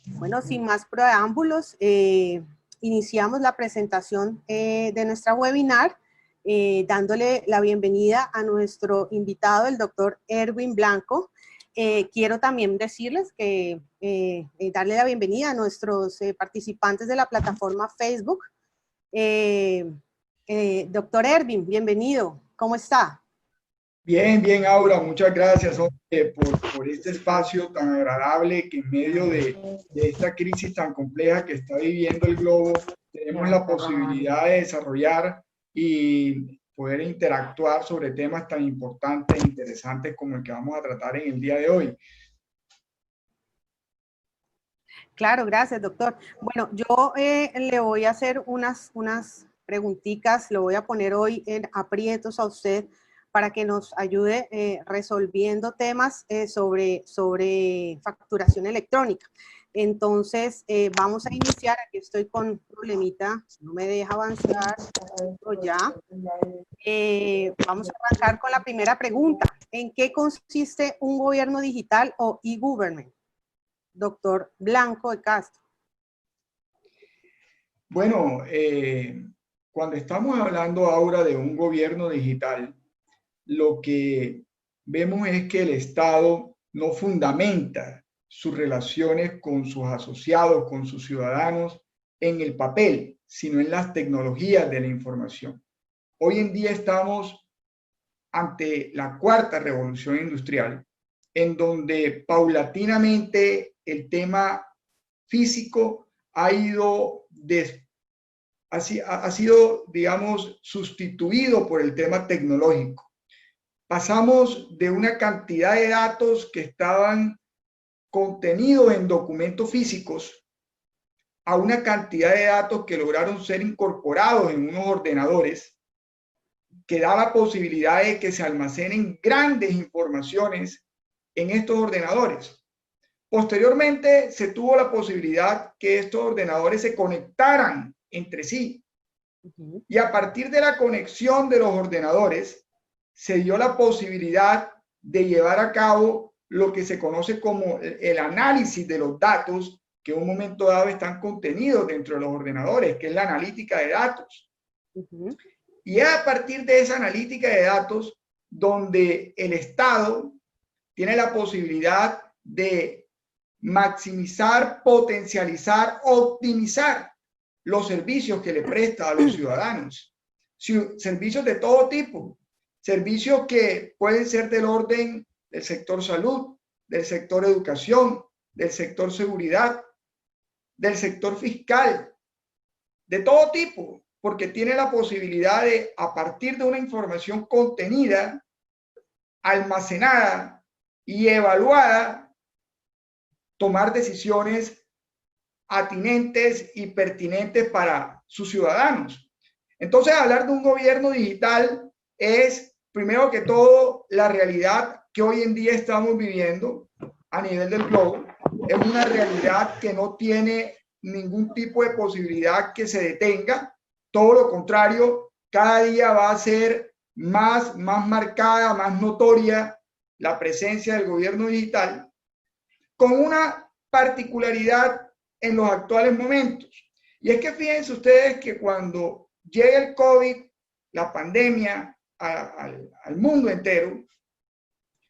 Bueno, sin más preámbulos, iniciamos la presentación de nuestra webinar, dándole la bienvenida a nuestro invitado, el doctor Erwin Blanco. Quiero también decirles que darle la bienvenida a nuestros participantes de la plataforma Facebook. Doctor Erwin, bienvenido. ¿Cómo está? Bien, bien, Aura, muchas gracias por este espacio tan agradable que en medio de esta crisis tan compleja que está viviendo el globo, tenemos la posibilidad de desarrollar y poder interactuar sobre temas tan importantes e interesantes como el que vamos a tratar en el día de hoy. Claro, gracias, doctor. Bueno, yo le voy a hacer unas preguntitas, lo voy a poner hoy en aprietos a usted para que nos ayude resolviendo temas sobre facturación electrónica. Entonces, vamos a iniciar. Aquí estoy con un problemita, no me deja avanzar. Ya. Vamos a arrancar con la primera pregunta. ¿En qué consiste un gobierno digital o e-government? Doctor Blanco de Castro. Bueno, cuando estamos hablando ahora de un gobierno digital, lo que vemos es que el Estado no fundamenta sus relaciones con sus asociados, con sus ciudadanos, en el papel, sino en las tecnologías de la información. Hoy en día estamos ante la cuarta revolución industrial, en donde paulatinamente el tema físico ha sido, digamos, sustituido por el tema tecnológico. Pasamos de una cantidad de datos que estaban contenidos en documentos físicos a una cantidad de datos que lograron ser incorporados en unos ordenadores que da la posibilidad de que se almacenen grandes informaciones en estos ordenadores. Posteriormente se tuvo la posibilidad que estos ordenadores se conectaran entre sí. Y a partir de la conexión de los ordenadores, se dio la posibilidad de llevar a cabo lo que se conoce como el análisis de los datos que en un momento dado están contenidos dentro de los ordenadores, que es la analítica de datos. Y es a partir de esa analítica de datos donde el Estado tiene la posibilidad de maximizar, potencializar, optimizar los servicios que le presta a los ciudadanos. Servicios de todo tipo. Servicios que pueden ser del orden del sector salud, del sector educación, del sector seguridad, del sector fiscal, de todo tipo, porque tiene la posibilidad de, a partir de una información contenida, almacenada y evaluada, tomar decisiones atinentes y pertinentes para sus ciudadanos. Entonces, hablar de un gobierno digital es, primero que todo, la realidad que hoy en día estamos viviendo a nivel del globo. Es una realidad que no tiene ningún tipo de posibilidad que se detenga. Todo lo contrario, cada día va a ser más marcada, más notoria la presencia del gobierno digital, con una particularidad en los actuales momentos. Y es que fíjense ustedes que cuando llega el COVID, la pandemia, al mundo entero,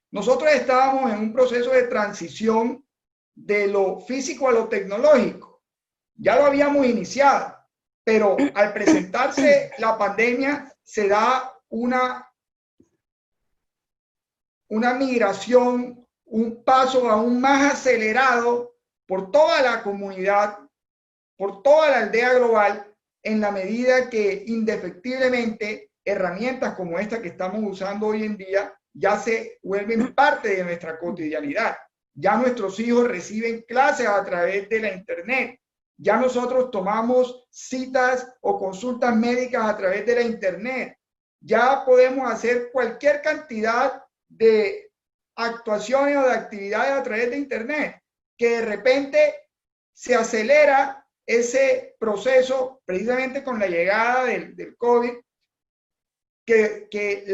nosotros estábamos en un proceso de transición de lo físico a lo tecnológico. Ya lo habíamos iniciado, pero al presentarse la pandemia se da una migración, un paso aún más acelerado por toda la comunidad, por toda la aldea global, en la medida que indefectiblemente herramientas como esta que estamos usando hoy en día ya se vuelven parte de nuestra cotidianidad. Ya nuestros hijos reciben clases a través de la internet. Ya nosotros tomamos citas o consultas médicas a través de la internet. Ya podemos hacer cualquier cantidad de actuaciones o de actividades a través de internet, que de repente se acelera ese proceso precisamente con la llegada del COVID, que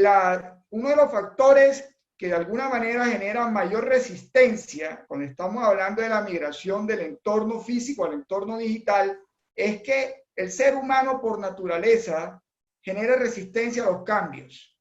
uno de los factores que de alguna manera generan mayor resistencia cuando estamos hablando de la migración del entorno físico al entorno digital es que el ser humano por naturaleza genera resistencia a los cambios.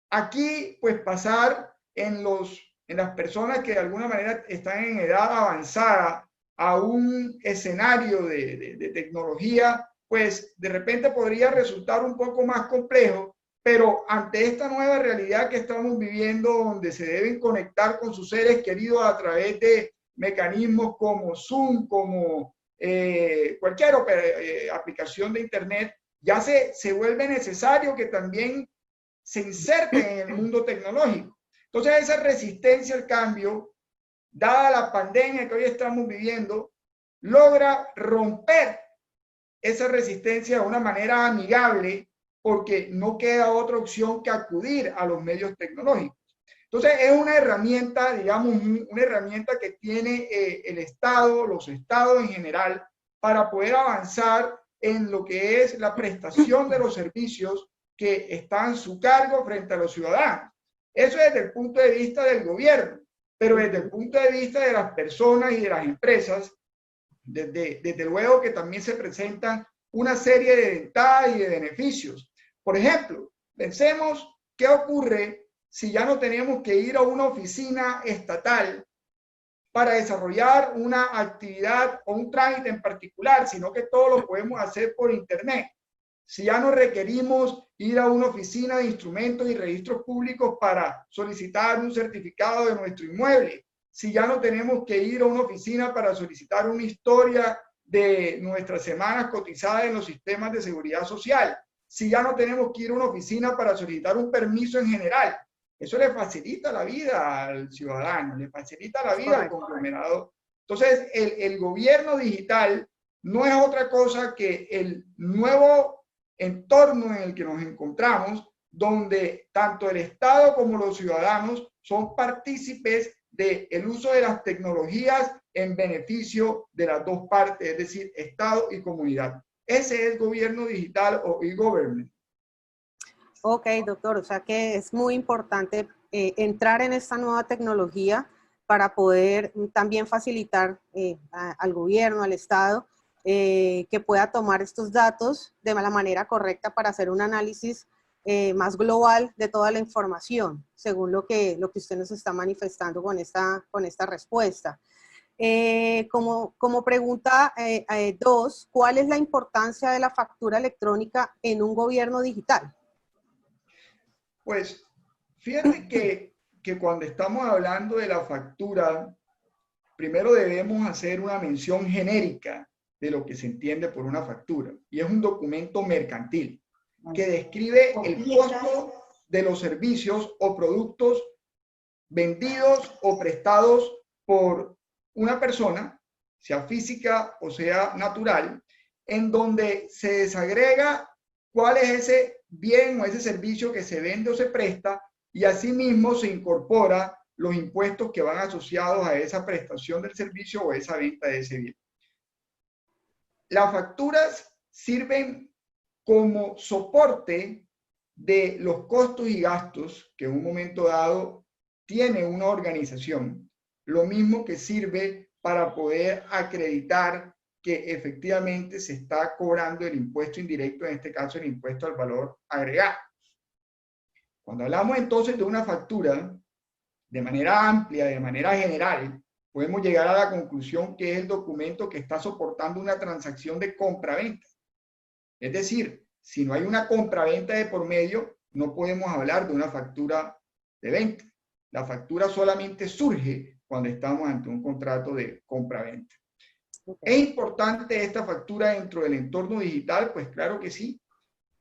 Aquí, pues pasar en las personas que de alguna manera están en edad avanzada a un escenario de tecnología, pues de repente podría resultar un poco más complejo, pero ante esta nueva realidad que estamos viviendo, donde se deben conectar con sus seres queridos a través de mecanismos como Zoom, como cualquier aplicación de Internet, ya se vuelve necesario que también se inserten en el mundo tecnológico. Entonces, esa resistencia al cambio, dada la pandemia que hoy estamos viviendo, logra romper esa resistencia de una manera amigable, porque no queda otra opción que acudir a los medios tecnológicos. Entonces, es una herramienta, digamos, una herramienta que tiene el Estado, los estados en general, para poder avanzar en lo que es la prestación de los servicios que están a su cargo frente a los ciudadanos. Eso desde el punto de vista del gobierno, pero desde el punto de vista de las personas y de las empresas, desde luego que también se presentan una serie de ventajas y de beneficios. Por ejemplo, pensemos qué ocurre si ya no tenemos que ir a una oficina estatal para desarrollar una actividad o un trámite en particular, sino que todo lo podemos hacer por Internet. Si ya no requerimos ir a una oficina de instrumentos y registros públicos para solicitar un certificado de nuestro inmueble, si ya no tenemos que ir a una oficina para solicitar una historia de nuestras semanas cotizadas en los sistemas de seguridad social, si ya no tenemos que ir a una oficina para solicitar un permiso en general. Eso le facilita la vida al ciudadano, le facilita la vida al conglomerado. Entonces, el gobierno digital no es otra cosa que el nuevo entorno en el que nos encontramos, donde tanto el Estado como los ciudadanos son partícipes del uso de las tecnologías en beneficio de las dos partes, es decir, Estado y comunidad. Ese es gobierno digital o e-government. Ok, doctor, o sea que es muy importante entrar en esta nueva tecnología para poder también facilitar al gobierno, al Estado, que pueda tomar estos datos de la manera correcta para hacer un análisis más global de toda la información, según lo que usted nos está manifestando con esta respuesta. Como pregunta 2, ¿cuál es la importancia de la factura electrónica en un gobierno digital? Pues fíjate que cuando estamos hablando de la factura, primero debemos hacer una mención genérica de lo que se entiende por una factura, y es un documento mercantil que describe el costo de los servicios o productos vendidos o prestados por una persona, sea física o sea natural, en donde se desagrega cuál es ese bien o ese servicio que se vende o se presta, y asimismo se incorpora los impuestos que van asociados a esa prestación del servicio o esa venta de ese bien. Las facturas sirven como soporte de los costos y gastos que en un momento dado tiene una organización, lo mismo que sirve para poder acreditar que efectivamente se está cobrando el impuesto indirecto, en este caso el impuesto al valor agregado. Cuando hablamos entonces de una factura, de manera amplia, de manera general, podemos llegar a la conclusión que es el documento que está soportando una transacción de compra-venta. Es decir, si no hay una compra-venta de por medio, no podemos hablar de una factura de venta. La factura solamente surge cuando estamos ante un contrato de compra-venta. ¿Es importante esta factura dentro del entorno digital? Pues claro que sí.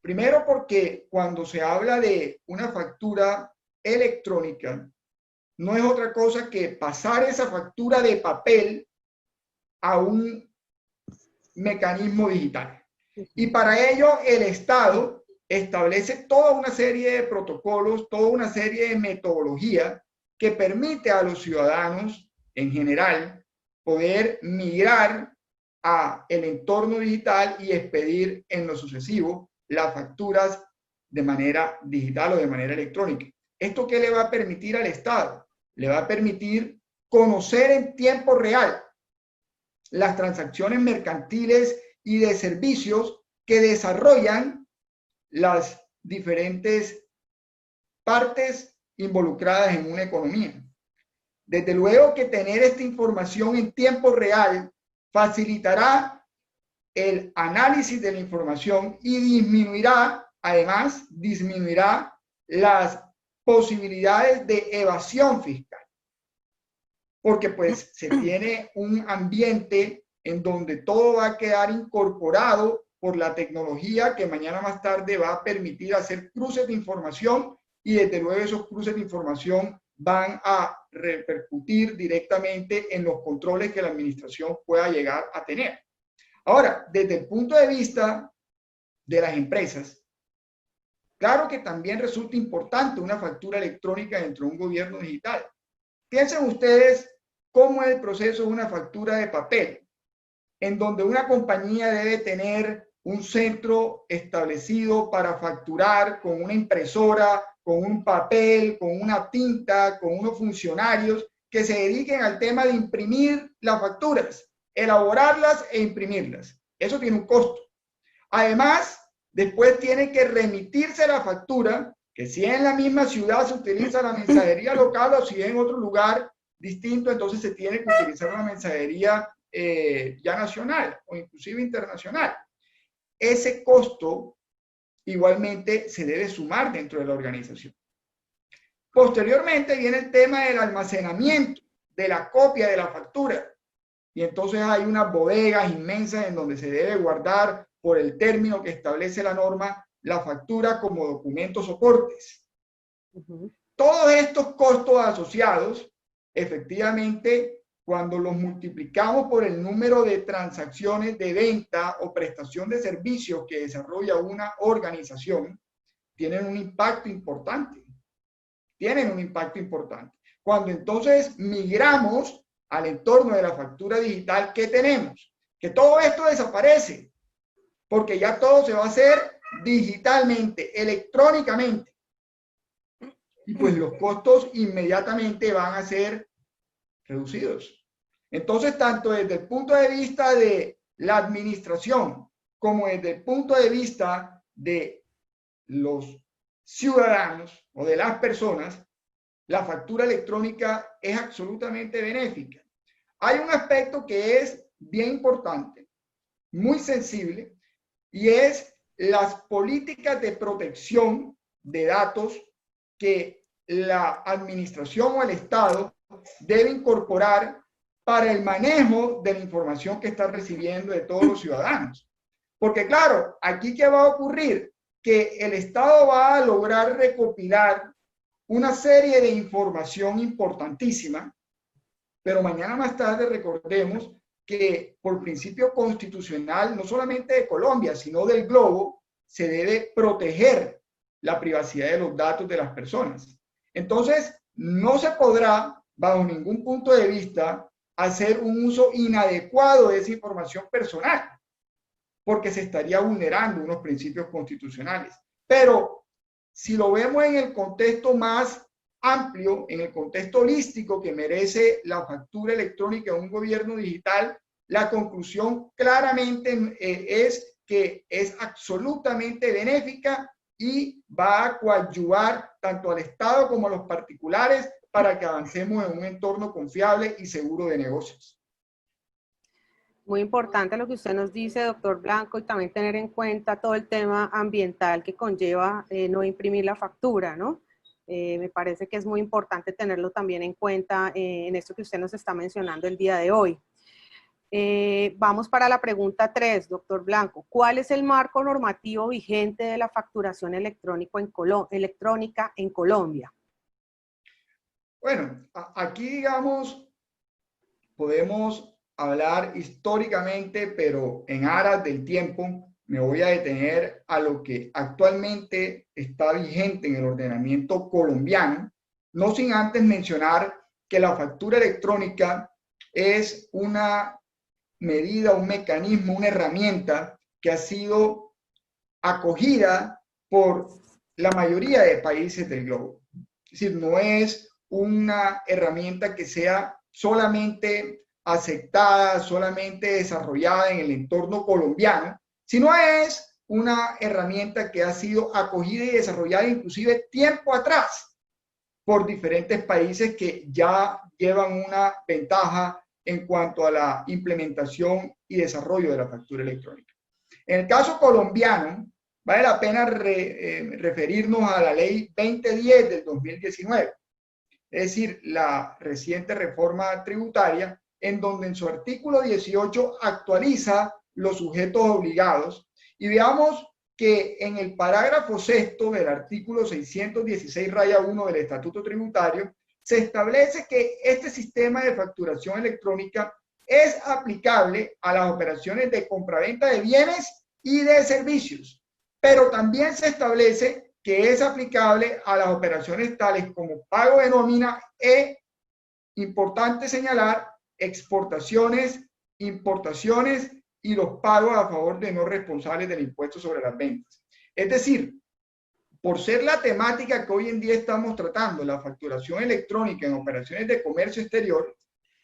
Primero porque cuando se habla de una factura electrónica, no es otra cosa que pasar esa factura de papel a un mecanismo digital. Y para ello el Estado establece toda una serie de protocolos, toda una serie de metodología que permite a los ciudadanos en general poder migrar a el entorno digital y expedir en lo sucesivo las facturas de manera digital o de manera electrónica. ¿Esto qué le va a permitir al Estado? Le va a permitir conocer en tiempo real las transacciones mercantiles y de servicios que desarrollan las diferentes partes involucradas en una economía. Desde luego que tener esta información en tiempo real facilitará el análisis de la información y disminuirá las posibilidades de evasión fiscal. Porque pues se tiene un ambiente en donde todo va a quedar incorporado por la tecnología que mañana más tarde va a permitir hacer cruces de información, y desde luego esos cruces de información van a repercutir directamente en los controles que la administración pueda llegar a tener. Ahora, desde el punto de vista de las empresas, claro que también resulta importante una factura electrónica dentro de un gobierno digital. Piensen ustedes cómo es el proceso de una factura de papel, en donde una compañía debe tener un centro establecido para facturar con una impresora, con un papel, con una tinta, con unos funcionarios que se dediquen al tema de imprimir las facturas, elaborarlas e imprimirlas. Eso tiene un costo. Además, después tiene que remitirse la factura, que si en la misma ciudad se utiliza la mensajería local o si en otro lugar distinto, entonces se tiene que utilizar una mensajería ya nacional o inclusive internacional. Ese costo igualmente se debe sumar dentro de la organización. Posteriormente viene el tema del almacenamiento, de la copia de la factura. Y entonces hay unas bodegas inmensas en donde se debe guardar, por el término que establece la norma, la factura como documento soportes. Todos estos costos asociados, efectivamente, cuando los multiplicamos por el número de transacciones de venta o prestación de servicios que desarrolla una organización, tienen un impacto importante. Cuando entonces migramos al entorno de la factura digital, ¿qué tenemos? Que todo esto desaparece, porque ya todo se va a hacer digitalmente, electrónicamente. Y pues los costos inmediatamente van a ser reducidos. Entonces, tanto desde el punto de vista de la administración como desde el punto de vista de los ciudadanos o de las personas, la factura electrónica es absolutamente benéfica. Hay un aspecto que es bien importante, muy sensible, y es las políticas de protección de datos que la administración o el Estado debe incorporar para el manejo de la información que está recibiendo de todos los ciudadanos. Porque claro, aquí ¿qué va a ocurrir? Que el Estado va a lograr recopilar una serie de información importantísima, pero mañana más tarde recordemos que por principio constitucional, no solamente de Colombia, sino del globo, se debe proteger la privacidad de los datos de las personas. Entonces, no se podrá, bajo ningún punto de vista, hacer un uso inadecuado de esa información personal, porque se estaría vulnerando unos principios constitucionales. Pero si lo vemos en el contexto más amplio, en el contexto holístico que merece la factura electrónica de un gobierno digital, la conclusión claramente es que es absolutamente benéfica y va a coadyuvar tanto al Estado como a los particulares para que avancemos en un entorno confiable y seguro de negocios. Muy importante lo que usted nos dice, doctor Blanco, y también tener en cuenta todo el tema ambiental que conlleva no imprimir la factura, ¿no? Me parece que es muy importante tenerlo también en cuenta en esto que usted nos está mencionando el día de hoy. Vamos para la pregunta 3, doctor Blanco. ¿Cuál es el marco normativo vigente de la facturación electrónica en Colombia? Bueno, aquí digamos, podemos hablar históricamente, pero en aras del tiempo me voy a detener a lo que actualmente está vigente en el ordenamiento colombiano, no sin antes mencionar que la factura electrónica es una medida, un mecanismo, una herramienta que ha sido acogida por la mayoría de países del globo. Es decir, no es una herramienta que sea solamente aceptada, solamente desarrollada en el entorno colombiano, sino es una herramienta que ha sido acogida y desarrollada inclusive tiempo atrás por diferentes países que ya llevan una ventaja en cuanto a la implementación y desarrollo de la factura electrónica. En el caso colombiano, vale la pena referirnos a la ley 2010 del 2019, es decir, la reciente reforma tributaria, en donde en su artículo 18 actualiza los sujetos obligados. Y veamos que en el parágrafo sexto del artículo 616-1 del Estatuto Tributario se establece que este sistema de facturación electrónica es aplicable a las operaciones de compraventa de bienes y de servicios, pero también se establece que es aplicable a las operaciones tales como pago de nómina e, importante señalar, exportaciones, importaciones y los pagos a favor de no responsables del impuesto sobre las ventas. Es decir, por ser la temática que hoy en día estamos tratando, la facturación electrónica en operaciones de comercio exterior,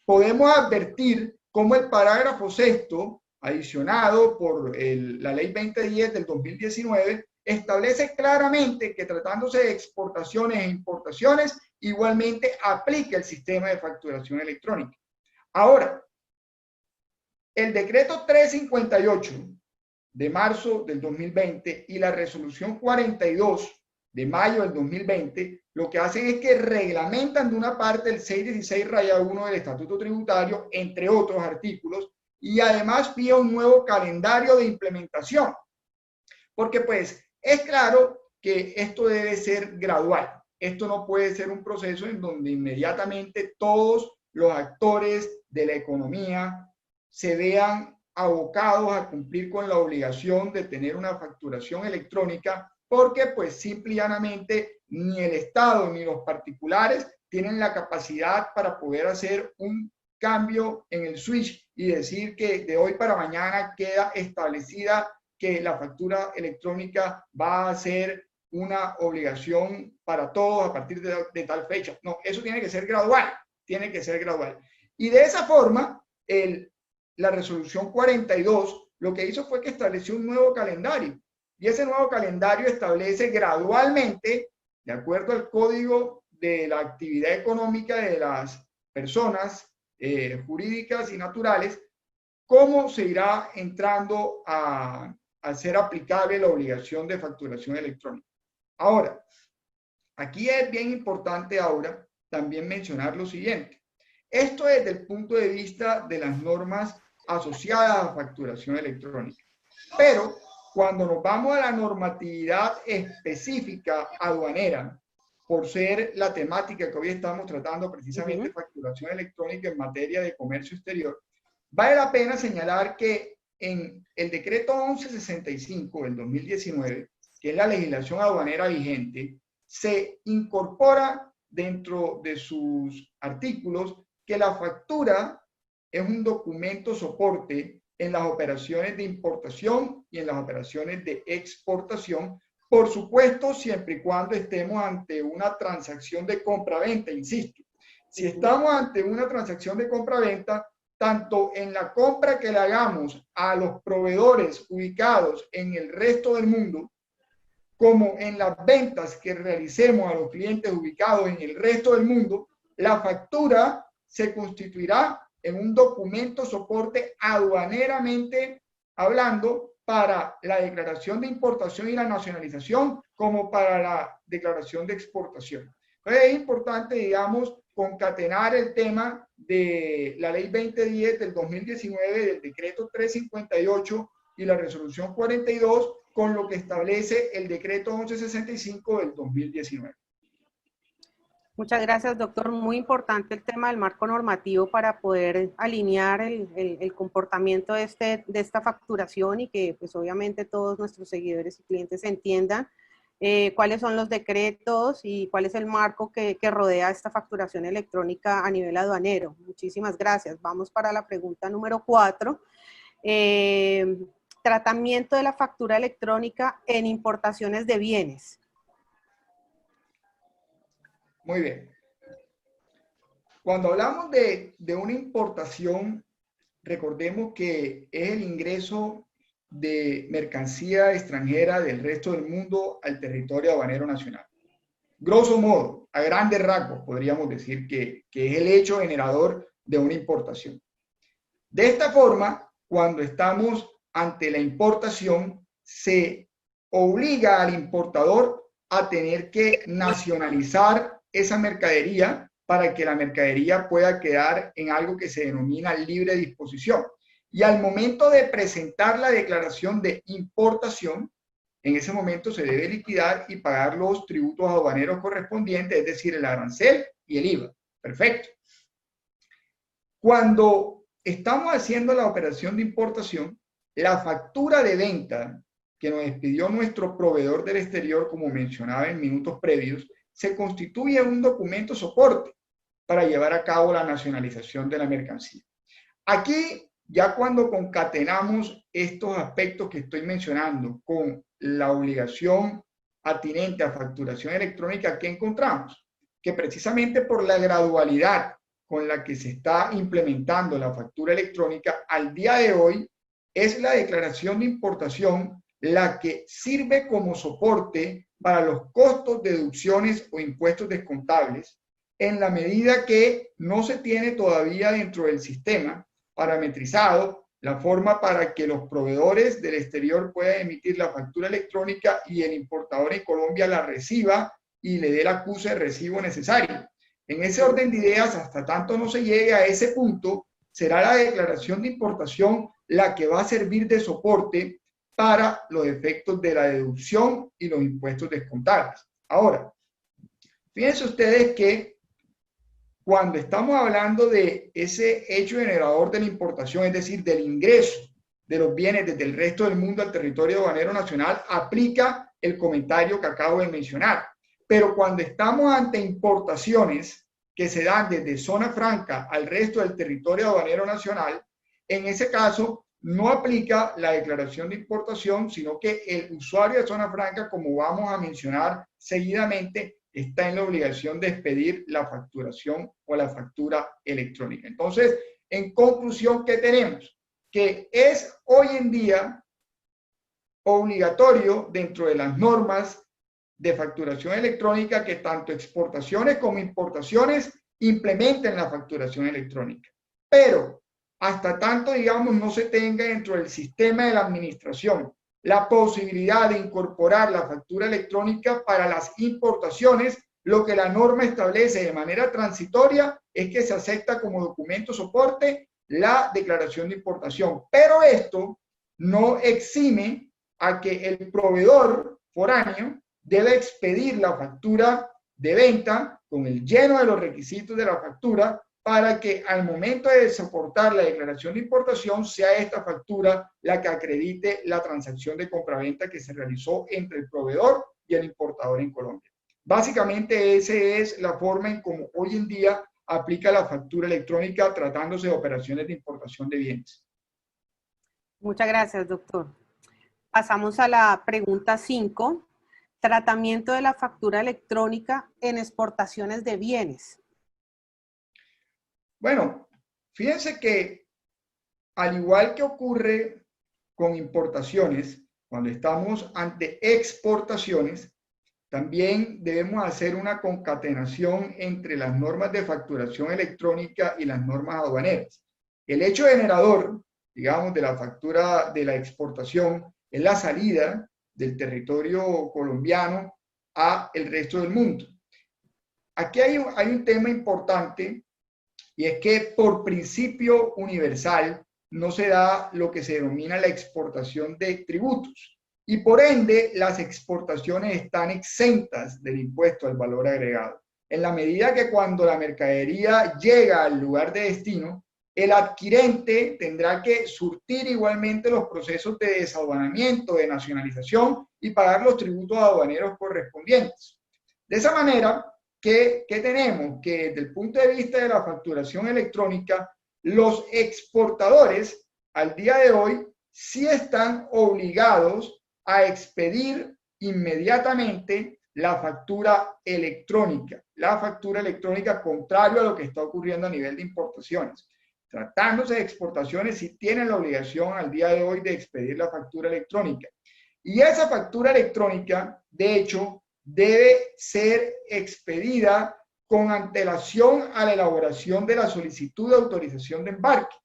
podemos advertir cómo el parágrafo sexto, adicionado por la ley 2010 del 2019, establece claramente que tratándose de exportaciones e importaciones, igualmente aplica el sistema de facturación electrónica. Ahora, el decreto 358 de marzo del 2020 y la resolución 42 de mayo del 2020, lo que hacen es que reglamentan de una parte el 616-1 del Estatuto Tributario, entre otros artículos, y además pide un nuevo calendario de implementación. Porque pues es claro que esto debe ser gradual. Esto no puede ser un proceso en donde inmediatamente todos los actores de la economía se vean abocados a cumplir con la obligación de tener una facturación electrónica, porque pues simple y llanamente ni el Estado ni los particulares tienen la capacidad para poder hacer un cambio en el switch y decir que de hoy para mañana queda establecida que la factura electrónica va a ser una obligación para todos a partir de tal fecha. No, eso tiene que ser gradual, tiene que ser gradual. Y de esa forma, la resolución 42 lo que hizo fue que estableció un nuevo calendario. Y ese nuevo calendario establece gradualmente, de acuerdo al Código de la Actividad Económica de las Personas jurídicas y naturales, cómo se irá entrando a ser aplicable la obligación de facturación electrónica. Ahora, aquí es bien importante ahora también mencionar lo siguiente. Esto desde el punto de vista de las normas asociadas a facturación electrónica. Pero cuando nos vamos a la normatividad específica aduanera, por ser la temática que hoy estamos tratando, precisamente facturación electrónica en materia de comercio exterior, vale la pena señalar que en el decreto 1165 del 2019, que es la legislación aduanera vigente, se incorpora dentro de sus artículos que la factura es un documento soporte en las operaciones de importación y en las operaciones de exportación, por supuesto, siempre y cuando estemos ante una transacción de compra-venta, insisto. Si estamos ante una transacción de compra-venta, tanto en la compra que le hagamos a los proveedores ubicados en el resto del mundo, como en las ventas que realicemos a los clientes ubicados en el resto del mundo, la factura se constituirá en un documento soporte aduaneramente hablando para la declaración de importación y la nacionalización, como para la declaración de exportación. Entonces es importante, digamos, concatenar el tema de la ley 2010 del 2019, del decreto 358 y la resolución 42, con lo que establece el decreto 1165 del 2019. Muchas gracias, doctor. Muy importante el tema del marco normativo para poder alinear el comportamiento de esta facturación y que pues obviamente todos nuestros seguidores y clientes entiendan cuáles son los decretos y cuál es el marco que rodea esta facturación electrónica a nivel aduanero. Muchísimas gracias. Vamos para la pregunta número 4. Tratamiento de la factura electrónica en importaciones de bienes. Muy bien. Cuando hablamos de una importación, recordemos que es el ingreso de mercancía extranjera del resto del mundo al territorio aduanero nacional. Grosso modo, a grandes rasgos, podríamos decir que es el hecho generador de una importación. De esta forma, cuando estamos ante la importación, se obliga al importador a tener que nacionalizar esa mercadería para que la mercadería pueda quedar en algo que se denomina libre disposición. Y al momento de presentar la declaración de importación, en ese momento se debe liquidar y pagar los tributos aduaneros correspondientes, es decir, el arancel y el IVA. Perfecto. Cuando estamos haciendo la operación de importación, la factura de venta que nos expidió nuestro proveedor del exterior, como mencionaba en minutos previos, se constituye un documento soporte para llevar a cabo la nacionalización de la mercancía. Aquí, ya cuando concatenamos estos aspectos que estoy mencionando con la obligación atinente a facturación electrónica, ¿qué encontramos? Que precisamente por la gradualidad con la que se está implementando la factura electrónica, al día de hoy es la declaración de importación la que sirve como soporte para los costos, deducciones o impuestos descontables, en la medida que no se tiene todavía dentro del sistema parametrizado la forma para que los proveedores del exterior puedan emitir la factura electrónica y el importador en Colombia la reciba y le dé el acuse de recibo necesario. En ese orden de ideas, hasta tanto no se llegue a ese punto, será la declaración de importación la que va a servir de soporte para los efectos de la deducción y los impuestos descontables. Ahora, fíjense ustedes que cuando estamos hablando de ese hecho generador de la importación, es decir, del ingreso de los bienes desde el resto del mundo al territorio aduanero nacional, aplica el comentario que acabo de mencionar. Pero cuando estamos ante importaciones que se dan desde zona franca al resto del territorio aduanero nacional, en ese caso no aplica la declaración de importación, sino que el usuario de zona franca, como vamos a mencionar seguidamente, está en la obligación de expedir la facturación o la factura electrónica. Entonces, en conclusión, ¿qué tenemos? Que es hoy en día obligatorio dentro de las normas de facturación electrónica que tanto exportaciones como importaciones implementen la facturación electrónica. Pero hasta tanto, digamos, no se tenga dentro del sistema de la administración la posibilidad de incorporar la factura electrónica para las importaciones, lo que la norma establece de manera transitoria es que se acepta como documento soporte la declaración de importación. Pero esto no exime a que el proveedor foráneo debe expedir la factura de venta con el lleno de los requisitos de la factura para que al momento de soportar la declaración de importación sea esta factura la que acredite la transacción de compraventa que se realizó entre el proveedor y el importador en Colombia. Básicamente esa es la forma en cómo hoy en día aplica la factura electrónica tratándose de operaciones de importación de bienes. Muchas gracias, doctor. Pasamos a la pregunta 5. Tratamiento de la factura electrónica en exportaciones de bienes. Bueno, fíjense que al igual que ocurre con importaciones, cuando estamos ante exportaciones, también debemos hacer una concatenación entre las normas de facturación electrónica y las normas aduaneras. El hecho generador, digamos, de la factura de la exportación es la salida del territorio colombiano a el resto del mundo. Aquí hay un tema importante y es que por principio universal no se da lo que se denomina la exportación de tributos y por ende las exportaciones están exentas del impuesto al valor agregado. En la medida que cuando la mercadería llega al lugar de destino, el adquirente tendrá que surtir igualmente los procesos de desaduanamiento, de nacionalización y pagar los tributos aduaneros correspondientes. De esa manera, ¿qué tenemos? Que desde el punto de vista de la facturación electrónica, los exportadores al día de hoy sí están obligados a expedir inmediatamente la factura electrónica. La factura electrónica, contrario a lo que está ocurriendo a nivel de importaciones. Tratándose de exportaciones, sí tienen la obligación al día de hoy de expedir la factura electrónica. Y esa factura electrónica, de hecho, debe ser expedida con antelación a la elaboración de la solicitud de autorización de embarque,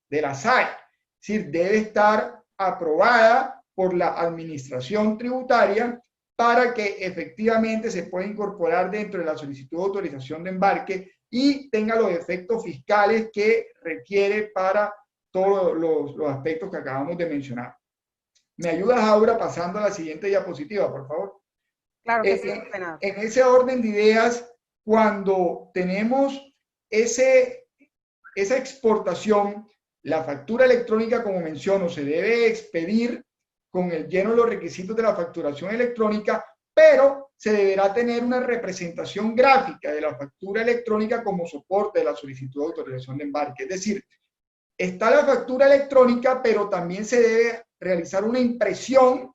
de la SAE. Es decir, debe estar aprobada por la administración tributaria para que efectivamente se pueda incorporar dentro de la solicitud de autorización de embarque y tenga los efectos fiscales que requiere para todos los aspectos que acabamos de mencionar. ¿Me ayudas, Aura, pasando a la siguiente diapositiva, por favor? Claro que sí, en ese orden de ideas, cuando tenemos esa exportación, la factura electrónica, como menciono, se debe expedir con el lleno de los requisitos de la facturación electrónica, pero se deberá tener una representación gráfica de la factura electrónica como soporte de la solicitud de autorización de embarque. Es decir, está la factura electrónica, pero también se debe realizar una impresión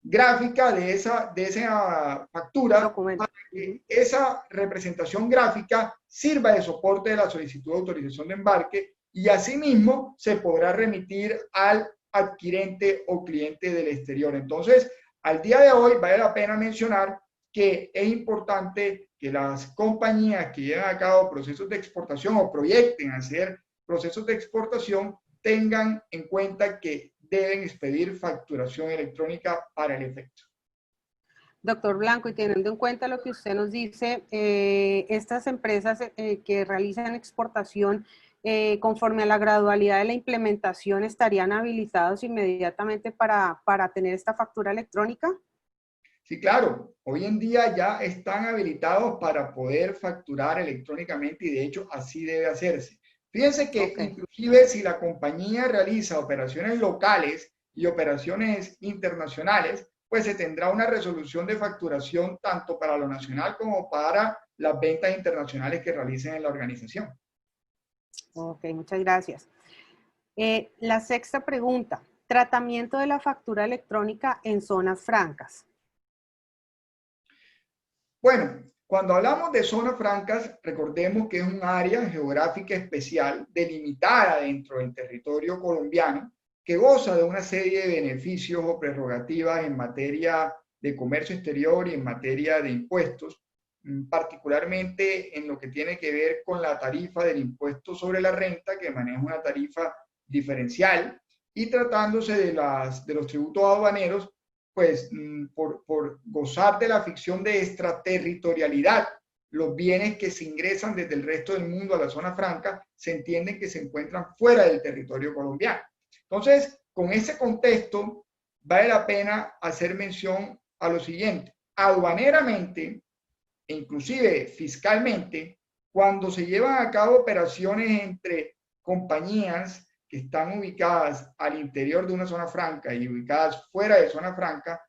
gráfica de esa factura para que esa representación gráfica sirva de soporte de la solicitud de autorización de embarque y asimismo se podrá remitir al adquirente o cliente del exterior. Entonces, al día de hoy vale la pena mencionar que es importante que las compañías que llevan a cabo procesos de exportación o proyecten hacer procesos de exportación tengan en cuenta que deben expedir facturación electrónica para el efecto. Doctor Blanco, y teniendo en cuenta lo que usted nos dice, estas empresas que realizan exportación, conforme a la gradualidad de la implementación, ¿estarían habilitados inmediatamente para tener esta factura electrónica? Sí, claro. Hoy en día ya están habilitados para poder facturar electrónicamente y de hecho así debe hacerse. Fíjense que inclusive si la compañía realiza operaciones locales y operaciones internacionales, pues se tendrá una resolución de facturación tanto para lo nacional como para las ventas internacionales que realicen en la organización. Ok, muchas gracias. La sexta pregunta, tratamiento de la factura electrónica en zonas francas. Bueno, cuando hablamos de zonas francas, recordemos que es un área geográfica especial delimitada dentro del territorio colombiano que goza de una serie de beneficios o prerrogativas en materia de comercio exterior y en materia de impuestos, particularmente en lo que tiene que ver con la tarifa del impuesto sobre la renta, que maneja una tarifa diferencial, y tratándose de los tributos aduaneros, pues por gozar de la ficción de extraterritorialidad, los bienes que se ingresan desde el resto del mundo a la zona franca se entienden que se encuentran fuera del territorio colombiano. Entonces, con ese contexto, vale la pena hacer mención a lo siguiente. Aduaneramente, e inclusive fiscalmente, cuando se llevan a cabo operaciones entre compañías que están ubicadas al interior de una zona franca y ubicadas fuera de zona franca,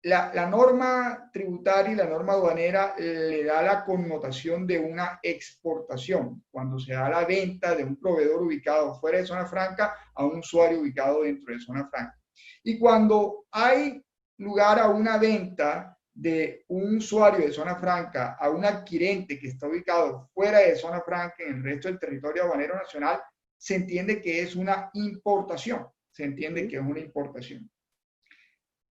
la norma tributaria y la norma aduanera le da la connotación de una exportación, cuando se da la venta de un proveedor ubicado fuera de zona franca a un usuario ubicado dentro de zona franca. Y cuando hay lugar a una venta de un usuario de zona franca a un adquirente que está ubicado fuera de zona franca en el resto del territorio aduanero nacional, se entiende que es una importación. Se entiende que es una importación.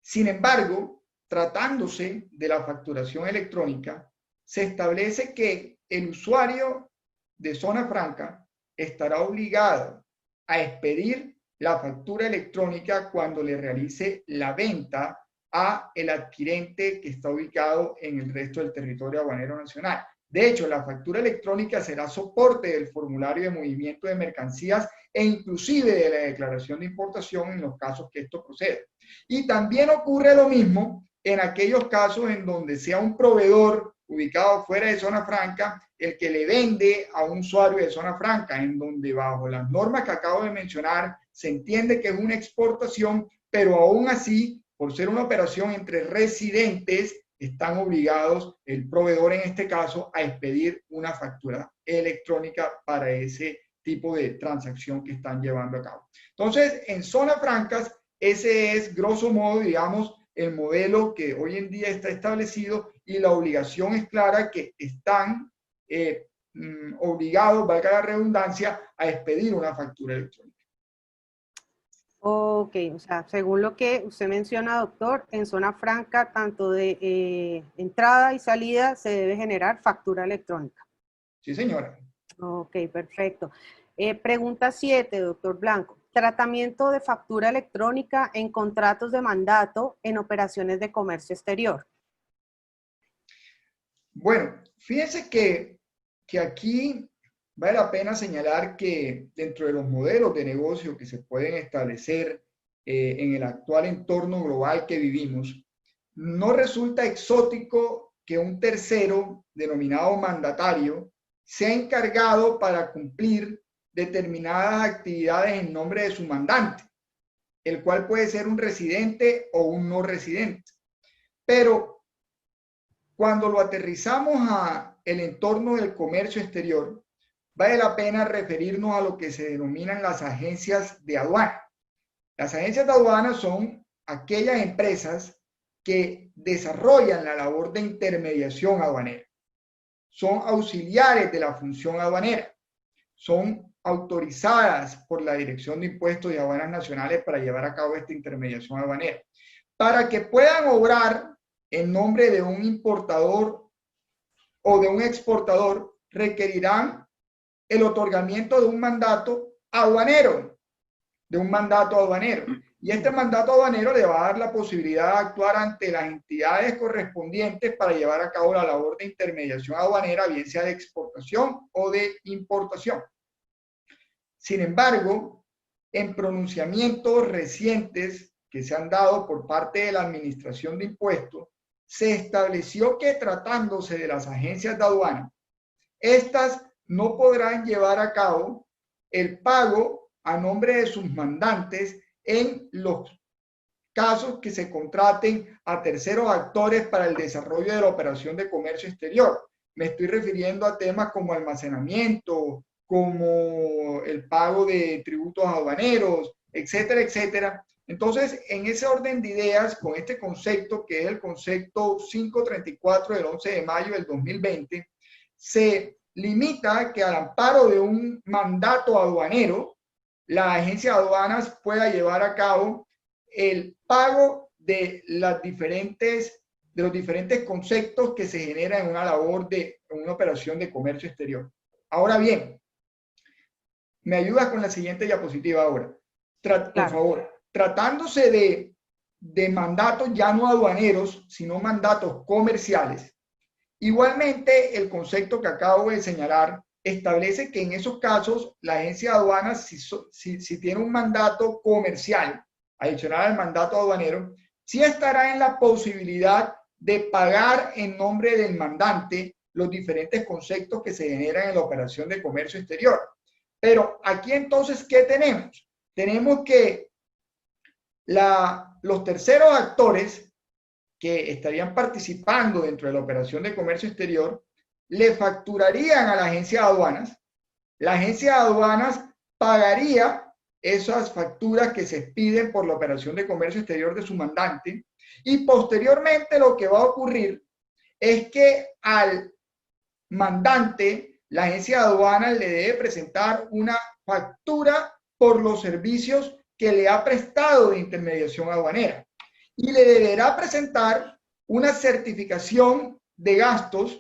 Sin embargo, tratándose de la facturación electrónica, se establece que el usuario de zona franca estará obligado a expedir la factura electrónica cuando le realice la venta a el adquirente que está ubicado en el resto del territorio aduanero nacional. De hecho, la factura electrónica será soporte del formulario de movimiento de mercancías e inclusive de la declaración de importación en los casos que esto proceda. Y también ocurre lo mismo en aquellos casos en donde sea un proveedor ubicado fuera de zona franca el que le vende a un usuario de zona franca, en donde bajo las normas que acabo de mencionar se entiende que es una exportación, pero aún así, por ser una operación entre residentes, están obligados, el proveedor en este caso, a expedir una factura electrónica para ese tipo de transacción que están llevando a cabo. Entonces, en zonas francas, ese es, grosso modo, digamos, el modelo que hoy en día está establecido y la obligación es clara que están obligados, valga la redundancia, a expedir una factura electrónica. Ok, o sea, según lo que usted menciona, doctor, en zona franca, tanto de entrada y salida, se debe generar factura electrónica. Sí, señora. Ok, perfecto. Pregunta 7, doctor Blanco. Tratamiento de factura electrónica en contratos de mandato en operaciones de comercio exterior. Bueno, fíjense que aquí vale la pena señalar que dentro de los modelos de negocio que se pueden establecer en el actual entorno global que vivimos, no resulta exótico que un tercero denominado mandatario sea encargado para cumplir determinadas actividades en nombre de su mandante, el cual puede ser un residente o un no residente. Pero cuando lo aterrizamos a el entorno del comercio exterior, vale la pena referirnos a lo que se denominan las agencias de aduana. Las agencias de aduana son aquellas empresas que desarrollan la labor de intermediación aduanera. Son auxiliares de la función aduanera. Son autorizadas por la Dirección de Impuestos y Aduanas Nacionales para llevar a cabo esta intermediación aduanera. Para que puedan obrar en nombre de un importador o de un exportador, requerirán el otorgamiento de un mandato aduanero, Y este mandato aduanero le va a dar la posibilidad de actuar ante las entidades correspondientes para llevar a cabo la labor de intermediación aduanera, bien sea de exportación o de importación. Sin embargo, en pronunciamientos recientes que se han dado por parte de la Administración de Impuestos, se estableció que tratándose de las agencias de aduana, estas no podrán llevar a cabo el pago a nombre de sus mandantes en los casos que se contraten a terceros actores para el desarrollo de la operación de comercio exterior. Me estoy refiriendo a temas como almacenamiento, como el pago de tributos aduaneros, etcétera, etcétera. Entonces, en ese orden de ideas, con este concepto, que es el concepto 534 del 11 de mayo del 2020, se limita que al amparo de un mandato aduanero, la agencia de aduanas pueda llevar a cabo el pago de los diferentes conceptos que se generan en una labor de una operación de comercio exterior. Ahora bien, ¿me ayudas con la siguiente diapositiva ahora? Por favor. Tratándose de mandatos ya no aduaneros, sino mandatos comerciales, igualmente el concepto que acabo de señalar establece que en esos casos la agencia de aduanas, si tiene un mandato comercial adicional al mandato aduanero, sí estará en la posibilidad de pagar en nombre del mandante los diferentes conceptos que se generan en la operación de comercio exterior. Pero aquí entonces, ¿qué tenemos? Tenemos que los terceros actores que estarían participando dentro de la operación de comercio exterior le facturarían a la agencia de aduanas. La agencia de aduanas pagaría esas facturas que se expiden por la operación de comercio exterior de su mandante, y posteriormente lo que va a ocurrir es que al mandante la agencia de aduanas le debe presentar una factura por los servicios que le ha prestado de intermediación aduanera, y le deberá presentar una certificación de gastos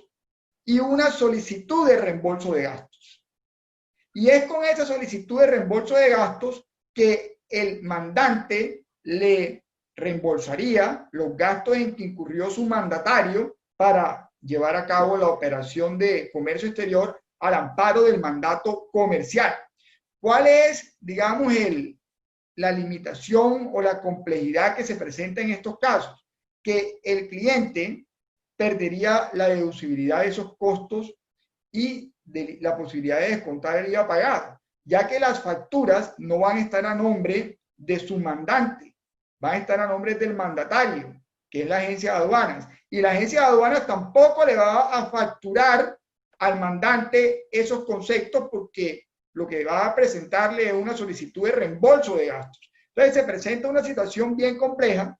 y una solicitud de reembolso de gastos. Y es con esa solicitud de reembolso de gastos que el mandante le reembolsaría los gastos en que incurrió su mandatario para llevar a cabo la operación de comercio exterior al amparo del mandato comercial. ¿Cuál es, digamos, la limitación o la complejidad que se presenta en estos casos? Que el cliente perdería la deducibilidad de esos costos y de la posibilidad de descontar el IVA pagado, ya que las facturas no van a estar a nombre de su mandante, van a estar a nombre del mandatario, que es la agencia de aduanas, y la agencia de aduanas tampoco le va a facturar al mandante esos conceptos, porque lo que va a presentarle es una solicitud de reembolso de gastos. Entonces se presenta una situación bien compleja,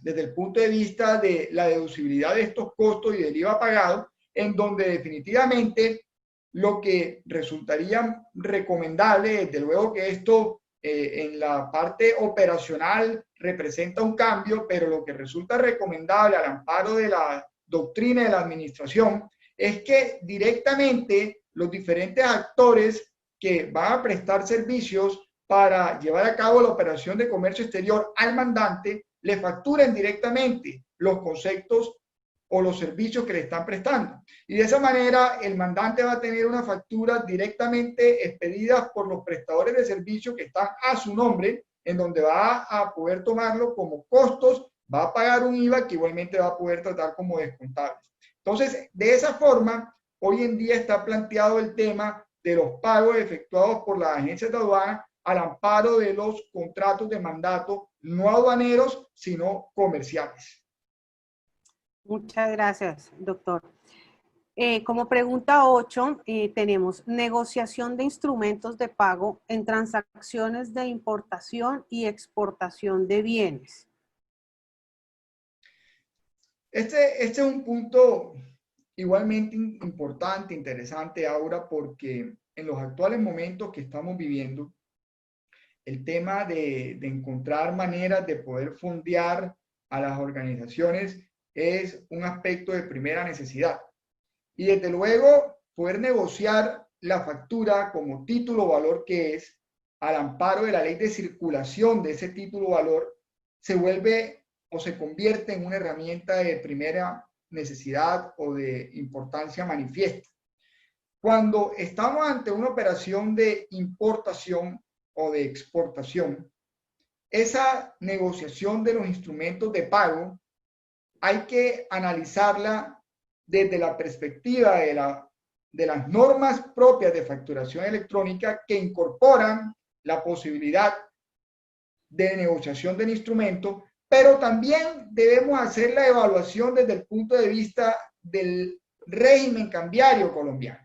desde el punto de vista de la deducibilidad de estos costos y del IVA pagado, en donde definitivamente lo que resultaría recomendable, desde luego que esto en la parte operacional representa un cambio, pero lo que resulta recomendable al amparo de la doctrina de la administración es que directamente los diferentes actores que van a prestar servicios para llevar a cabo la operación de comercio exterior al mandante le facturen directamente los conceptos o los servicios que le están prestando. Y de esa manera el mandante va a tener una factura directamente expedida por los prestadores de servicios que están a su nombre, en donde va a poder tomarlo como costos, va a pagar un IVA que igualmente va a poder tratar como descontables. Entonces, de esa forma, hoy en día está planteado el tema de los pagos efectuados por las agencias de aduana al amparo de los contratos de mandato no aduaneros, sino comerciales. Muchas gracias, doctor. Como pregunta 8, tenemos negociación de instrumentos de pago en transacciones de importación y exportación de bienes. Este es un punto igualmente importante, interesante, Aura, porque en los actuales momentos que estamos viviendo, el tema de encontrar maneras de poder fondear a las organizaciones es un aspecto de primera necesidad. Y desde luego, poder negociar la factura como título valor que es, al amparo de la ley de circulación de ese título valor, se vuelve o se convierte en una herramienta de primera necesidad o de importancia manifiesta. Cuando estamos ante una operación de importación o de exportación, esa negociación de los instrumentos de pago hay que analizarla desde la perspectiva de las normas propias de facturación electrónica que incorporan la posibilidad de negociación del instrumento, pero también debemos hacer la evaluación desde el punto de vista del régimen cambiario colombiano.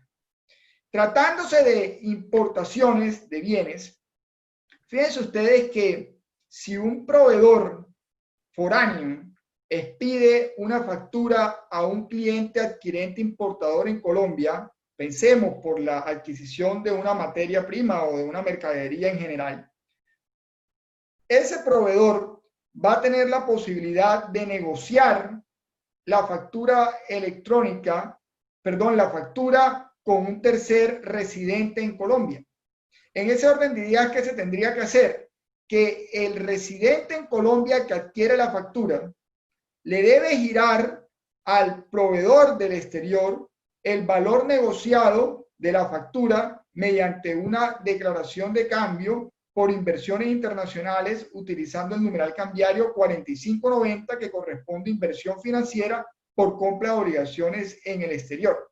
Tratándose de importaciones de bienes, fíjense ustedes que si un proveedor foráneo expide una factura a un cliente adquirente importador en Colombia, pensemos por la adquisición de una materia prima o de una mercadería en general, ese proveedor va a tener la posibilidad de negociar la factura electrónica, perdón, la factura con un tercer residente en Colombia. En ese orden de ideas, ¿qué se tendría que hacer? Que el residente en Colombia que adquiere la factura le debe girar al proveedor del exterior el valor negociado de la factura mediante una declaración de cambio por inversiones internacionales utilizando el numeral cambiario 4590 que corresponde a inversión financiera por compra de obligaciones en el exterior.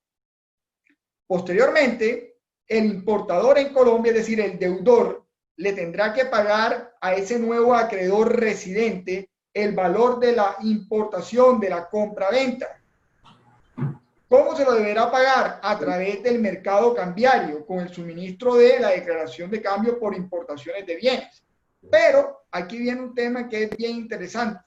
Posteriormente, el importador en Colombia, es decir, el deudor, le tendrá que pagar a ese nuevo acreedor residente el valor de la importación, de la compra-venta. ¿Cómo se lo deberá pagar? A través del mercado cambiario, con el suministro de la declaración de cambio por importaciones de bienes. Pero aquí viene un tema que es bien interesante.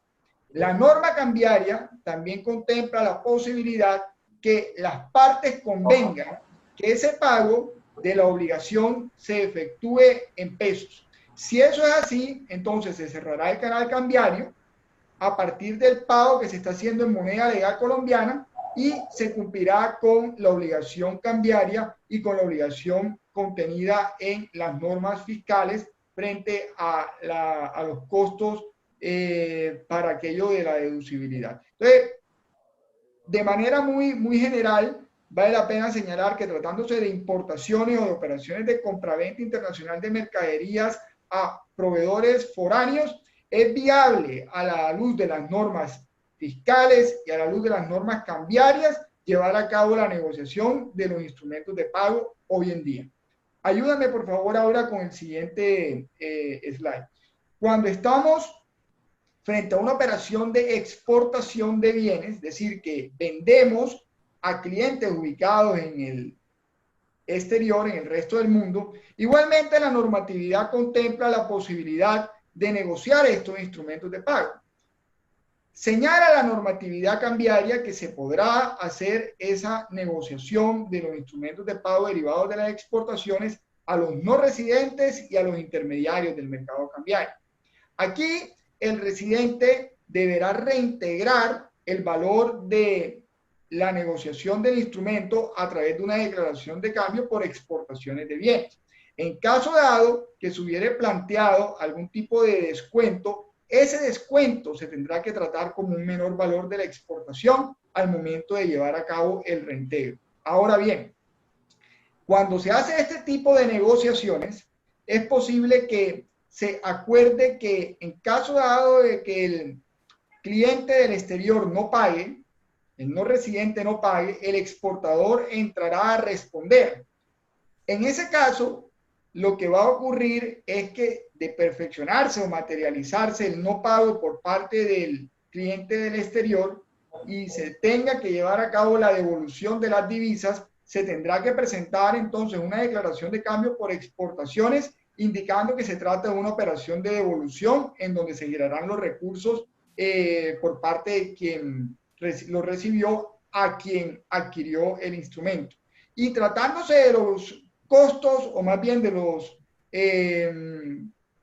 La norma cambiaria también contempla la posibilidad que las partes convengan que ese pago de la obligación se efectúe en pesos. Si eso es así, entonces se cerrará el canal cambiario a partir del pago que se está haciendo en moneda legal colombiana y se cumplirá con la obligación cambiaria y con la obligación contenida en las normas fiscales frente a los costos para aquello de la deducibilidad. Entonces, de manera muy general, vale la pena señalar que tratándose de importaciones o de operaciones de compraventa internacional de mercaderías a proveedores foráneos, es viable a la luz de las normas fiscales y a la luz de las normas cambiarias llevar a cabo la negociación de los instrumentos de pago hoy en día. Ayúdame por favor ahora con el siguiente slide. Cuando estamos frente a una operación de exportación de bienes, es decir, que vendemos a clientes ubicados en el exterior, en el resto del mundo, igualmente la normatividad contempla la posibilidad de negociar estos instrumentos de pago. señala la normatividad cambiaria que se podrá hacer esa negociación de los instrumentos de pago derivados de las exportaciones a los no residentes y a los intermediarios del mercado cambiario. Aquí el residente deberá reintegrar el valor de la negociación del instrumento a través de una declaración de cambio por exportaciones de bienes. En caso dado que se hubiere planteado algún tipo de descuento, ese descuento se tendrá que tratar como un menor valor de la exportación al momento de llevar a cabo el reintegro. Ahora bien, cuando se hace este tipo de negociaciones, es posible que se acuerde que en caso dado de que el cliente del exterior no pague, el no residente no pague, el exportador entrará a responder. En ese caso, lo que va a ocurrir es que de perfeccionarse o materializarse el no pago por parte del cliente del exterior y se tenga que llevar a cabo la devolución de las divisas, se tendrá que presentar entonces una declaración de cambio por exportaciones indicando que se trata de una operación de devolución en donde se girarán los recursos por parte de quien lo recibió a quien adquirió el instrumento. Y tratándose de los costos, o más bien de los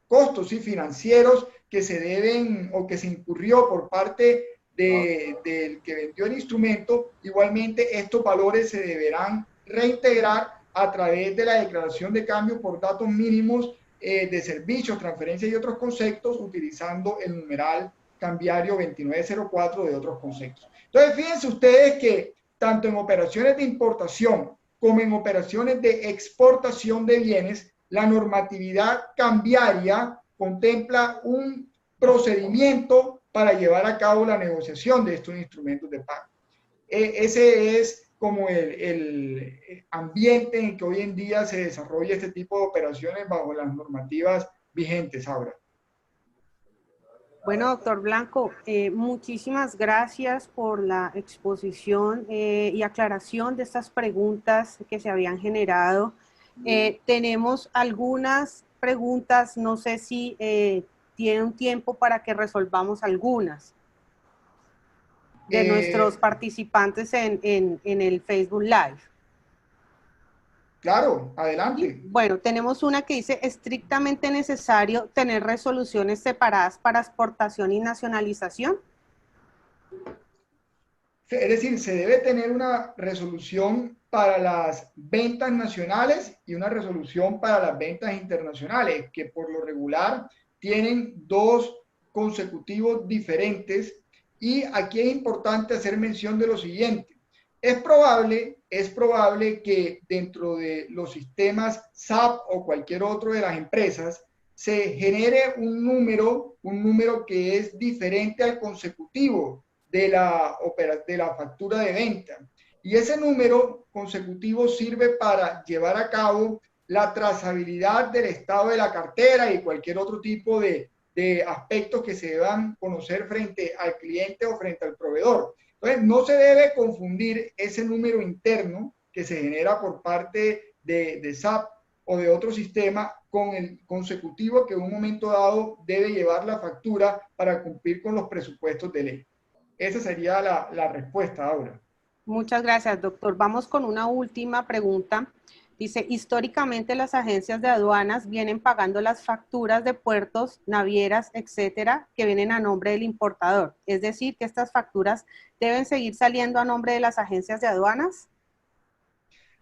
costos financieros que se deben o que se incurrió por parte del que vendió el instrumento, igualmente estos valores se deberán reintegrar a través de la declaración de cambio por datos mínimos de servicios, transferencias y otros conceptos, utilizando el numeral cambiario 2904 de otros conceptos. Entonces, fíjense ustedes que tanto en operaciones de importación como en operaciones de exportación de bienes, la normatividad cambiaria contempla un procedimiento para llevar a cabo la negociación de estos instrumentos de pago. Ese es como el ambiente en que hoy en día se desarrolla este tipo de operaciones bajo las normativas vigentes ahora. Bueno, doctor Blanco, muchísimas gracias por la exposición y aclaración de estas preguntas que se habían generado. Tenemos algunas preguntas, no sé si tiene un tiempo para que resolvamos algunas de nuestros participantes en el Facebook Live. Claro, adelante. Bueno, tenemos una que dice, estrictamente necesario tener resoluciones separadas para exportación y nacionalización. Es decir, se debe tener una resolución para las ventas nacionales y una resolución para las ventas internacionales, que por lo regular tienen dos consecutivos diferentes. Y aquí es importante hacer mención de lo siguiente. Es probable que dentro de los sistemas SAP o cualquier otro de las empresas se genere un número que es diferente al consecutivo de la factura de venta. Y ese número consecutivo sirve para llevar a cabo la trazabilidad del estado de la cartera y cualquier otro tipo de aspectos que se deban conocer frente al cliente o frente al proveedor. Entonces, no se debe confundir ese número interno que se genera por parte de SAP o de otro sistema con el consecutivo que en un momento dado debe llevar la factura para cumplir con los presupuestos de ley. Esa sería la respuesta ahora. Muchas gracias, doctor. Vamos con una última pregunta. Dice, históricamente las agencias de aduanas vienen pagando las facturas de puertos, navieras, etcétera, que vienen a nombre del importador. Es decir, que estas facturas deben seguir saliendo a nombre de las agencias de aduanas.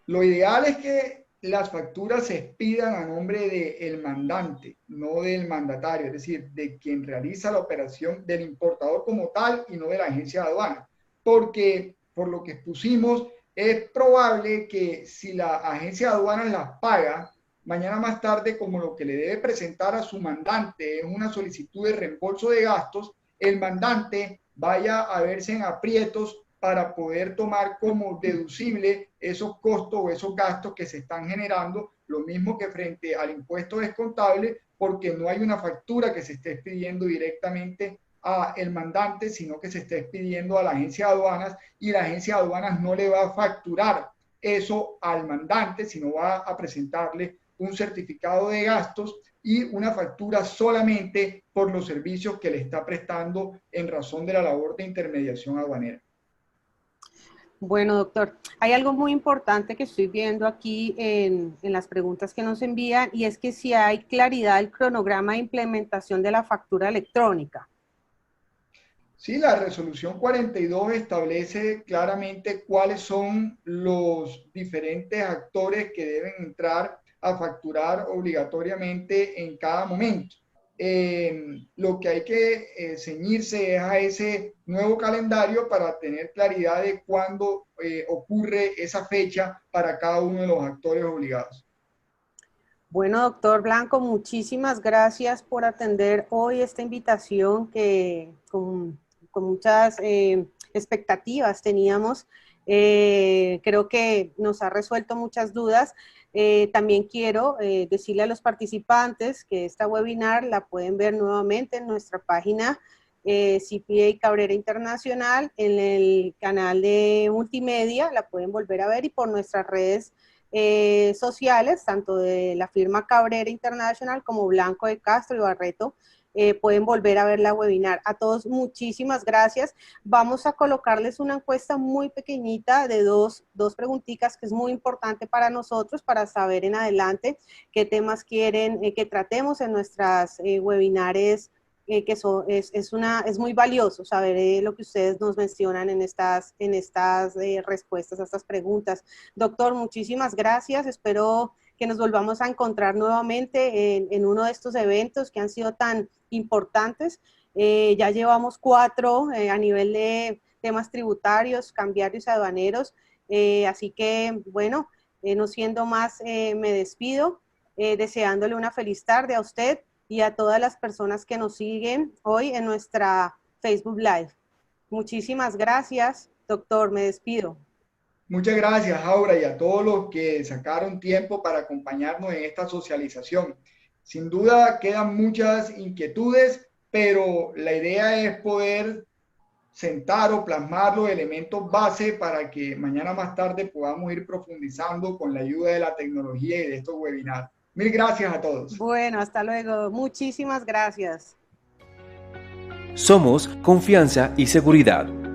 Lo ideal es que las facturas se expidan a nombre del mandante, no del mandatario, es decir, de quien realiza la operación, del importador como tal y no de la agencia de aduanas. Porque, por lo que expusimos, es probable que si la agencia de aduanas las paga, mañana más tarde, como lo que le debe presentar a su mandante es una solicitud de reembolso de gastos, el mandante vaya a verse en aprietos para poder tomar como deducible esos costos o esos gastos que se están generando, lo mismo que frente al impuesto descontable, porque no hay una factura que se esté expidiendo directamente a el mandante, sino que se esté expidiendo a la agencia de aduanas y la agencia de aduanas no le va a facturar eso al mandante, sino va a presentarle un certificado de gastos y una factura solamente por los servicios que le está prestando en razón de la labor de intermediación aduanera. Bueno, doctor, hay algo muy importante que estoy viendo aquí en las preguntas que nos envían, y es que si hay claridad del cronograma de implementación de la factura electrónica. Sí, la resolución 42 establece claramente cuáles son los diferentes actores que deben entrar a facturar obligatoriamente en cada momento. Lo que hay que ceñirse es a ese nuevo calendario para tener claridad de cuándo ocurre esa fecha para cada uno de los actores obligados. Bueno, doctor Blanco, muchísimas gracias por atender hoy esta invitación que con muchas expectativas teníamos. Creo que nos ha resuelto muchas dudas. También quiero decirle a los participantes que esta webinar la pueden ver nuevamente en nuestra página CPA Cabrera Internacional, en el canal de multimedia, la pueden volver a ver, y por nuestras redes sociales, tanto de la firma Cabrera Internacional como Blanco de Castro y Barreto, pueden volver a ver la webinar. A todos, muchísimas gracias. Vamos a colocarles una encuesta muy pequeñita de dos preguntitas que es muy importante para nosotros, para saber en adelante qué temas quieren que tratemos en nuestras webinares, que es muy valioso saber lo que ustedes nos mencionan en estas respuestas a estas preguntas. Doctor, muchísimas gracias. Espero que nos volvamos a encontrar nuevamente en uno de estos eventos que han sido tan importantes. Ya llevamos 4 a nivel de temas tributarios, cambiarios y aduaneros. Así que, bueno, no siendo más, me despido, deseándole una feliz tarde a usted y a todas las personas que nos siguen hoy en nuestra Facebook Live. Muchísimas gracias, doctor, me despido. Muchas gracias, Aura, y a todos los que sacaron tiempo para acompañarnos en esta socialización. Sin duda quedan muchas inquietudes, pero la idea es poder sentar o plasmar los elementos base para que mañana más tarde podamos ir profundizando con la ayuda de la tecnología y de estos webinars. Mil gracias a todos. Bueno, hasta luego. Muchísimas gracias. Somos confianza y seguridad.